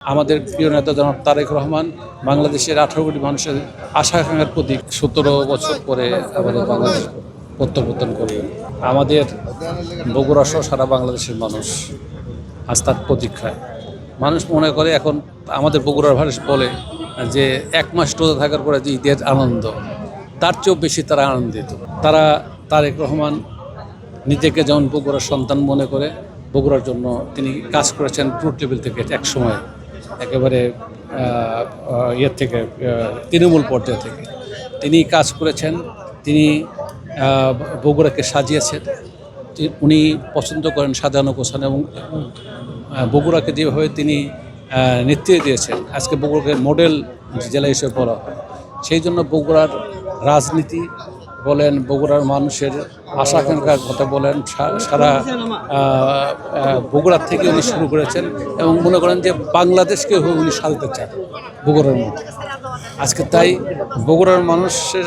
আমাদের প্রিয় নেতা জনাব তারেক রহমান বাংলাদেশের 18 কোটি মানুষের আশা আকাঙ্ক্ষার প্রতীক। 17 বছর পরে আমাদের বাংলাদেশ প্রত্যাবর্তন করবেন। আমাদের বগুড়া সহ সারা বাংলাদেশের মানুষ আজ তার প্রতীক্ষায়। মানুষ মনে করে এখন আমাদের বগুড়ার মানুষ বলে যে 1 মাস রোজা থাকার পরে যে ঈদের আনন্দ, তার চেয়েও বেশি তারা আনন্দিত। তারা তারেক রহমান নিজেকে যেমন বগুড়ার সন্তান মনে করে, বগুড়ার জন্য তিনি কাজ করেছেন রুট লেভেল থেকে এক সময় একেবারে ইয়ের থেকে তৃণমূল পর্যায় থেকে তিনি কাজ করেছেন। তিনি বগুড়াকে সাজিয়েছেন। উনি পছন্দ করেন সাজানো গোছানো এবং বগুড়াকে যেভাবে তিনি নেতৃত্ব দিয়েছেন, আজকে বগুড়াকে মডেল জেলা হিসেবে বলা হয়। সেই জন্য বগুড়ার রাজনীতি বলেন, বগুড়ার মানুষের আশা আকাঙ্ক্ষার কথা বলেন, সারা বগুড়ার থেকে উনি শুরু করেছেন এবং মনে করেন যে বাংলাদেশকে উনি সাজাতে চান বগুড়ার মধ্যে। আজকে তাই বগুড়ার মানুষের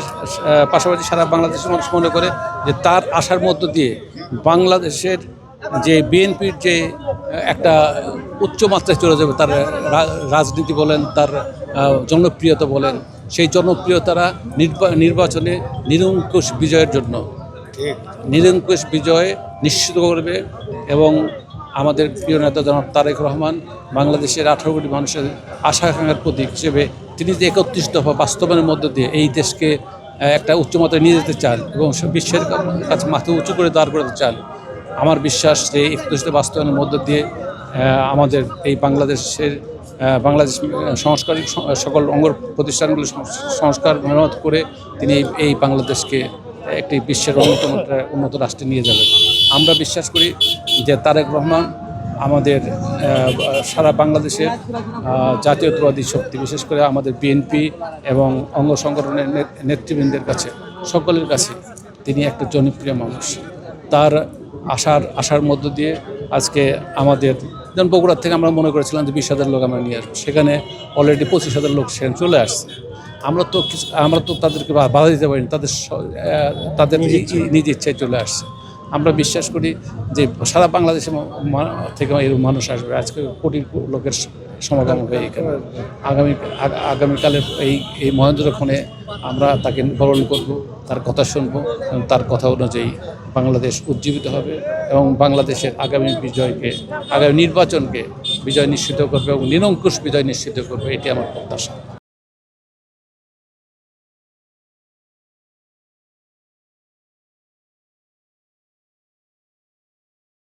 পাশাপাশি সারা বাংলাদেশের মানুষ মনে করে যে তার আশার মধ্য দিয়ে বাংলাদেশের যে বিএনপির যে একটা উচ্চ মাত্রায় চলে যাবে, তার রাজনীতি বলেন, তার জনপ্রিয়তা বলেন, সেই জনপ্রিয়তারা নির্বাচনে নিরঙ্কুশ বিজয়ের জন্য নিরঙ্কুশ বিজয় নিশ্চিত করবে। এবং আমাদের প্রিয় নেতা জনাব তারেক রহমান বাংলাদেশের 18 কোটি মানুষের আশা আকাঙ্ক্ষার প্রতীক হিসেবে তিনি যে 31 দফা বাস্তবায়নের মধ্য দিয়ে এই দেশকে একটা উচ্চমাত্রায় নিয়ে যেতে চান এবং বিশ্বের কাছে মাথা উঁচু করে দাঁড় করতে চান। আমার বিশ্বাস যে 31 দফা বাস্তবায়নের মধ্য দিয়ে আমাদের এই বাংলাদেশ সংস্কারিক সকল অঙ্গ প্রতিষ্ঠানগুলো সংস্কার মেরামত করে তিনি এই বাংলাদেশকে একটি বিশ্বের উন্নত রাষ্ট্রে নিয়ে যাবেন। আমরা বিশ্বাস করি যে তারেক রহমান আমাদের সারা বাংলাদেশের জাতীয়তাবাদী শক্তি, বিশেষ করে আমাদের বিএনপি এবং অঙ্গ সংগঠনের নেতৃবৃন্দের কাছে, সকলের কাছে তিনি একটা জনপ্রিয় মানুষ। তার আশার মধ্য দিয়ে আজকে আমাদের যেমন বগুড়ার থেকে আমরা মনে করেছিলাম যে 20,000 লোক আমরা নিয়ে আসবো, সেখানে অলরেডি 25,000 লোক সেখানে চলে আসছে। আমরা তো তাদেরকে বাধা দিতে পারিনি, তাদের নিজ ইচ্ছায় চলে আসছে। আমরা বিশ্বাস করি যে সারা বাংলাদেশের থেকে এরকম মানুষ আসবে। আজকে কোটি লোকের সমাগম হবে এখানে। আগামীকালের এই মহেন্দ্রক্ষণে আমরা তাকে বরণ করব, তার কথা শুনবো এবং তার কথা অনুযায়ী বাংলাদেশ উজ্জীবিত হবে এবং বাংলাদেশের আগামী নির্বাচনকে বিজয় নিশ্চিত করবে এবং নিরঙ্কুশ বিজয় নিশ্চিত করবে, এটি আমার প্রত্যাশা।